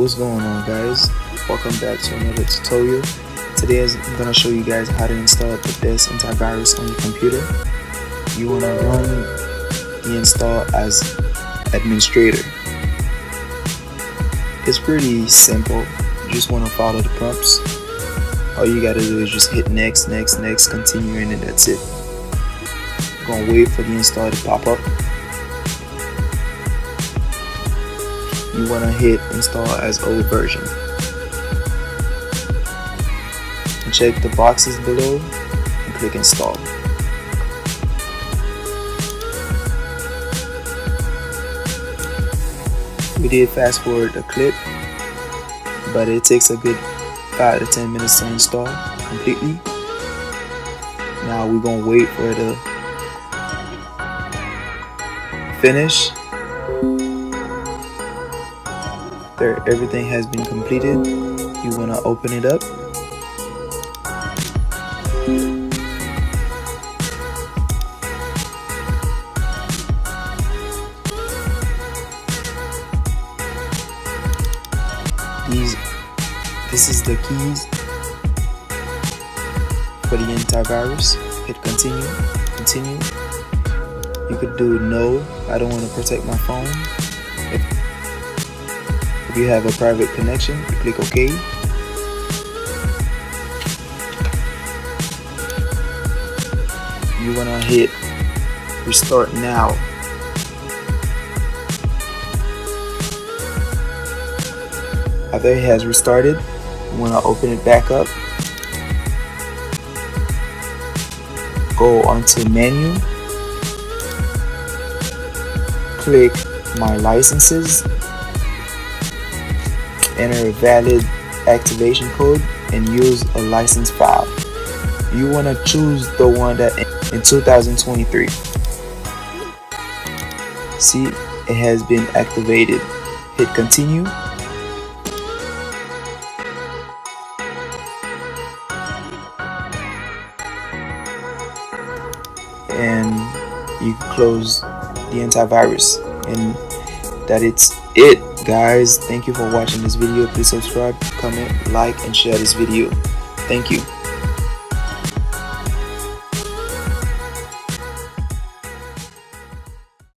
What's going on, guys? Welcome back to another tutorial. Today I'm going to show you guys how to install the best antivirus on your computer. You want to run the install as administrator. It's pretty simple. You just want to follow the prompts. All you got to do is just hit next, continue, and that's it. You're going to wait for the install to pop up. You want to hit install as old version and check the boxes below and click install. We did fast forward the clip, but it takes a good 5 to 10 minutes to install completely. Now we're gonna wait for it to finish. After everything has been completed, you want to open it up. This is the keys for the antivirus. Hit continue. You could do no, I don't want to protect my phone. If you have a private connection, you click OK. You want to hit restart now. After it has restarted, you want to open it back up. Go onto menu. Click my licenses. Enter a valid activation code and use a license file. You want to choose the one that in 2023. See, it has been activated. Hit continue. And you can close the antivirus, and that it's it, guys. Thank you for watching this video. Please subscribe, comment, like, and share this video. Thank you.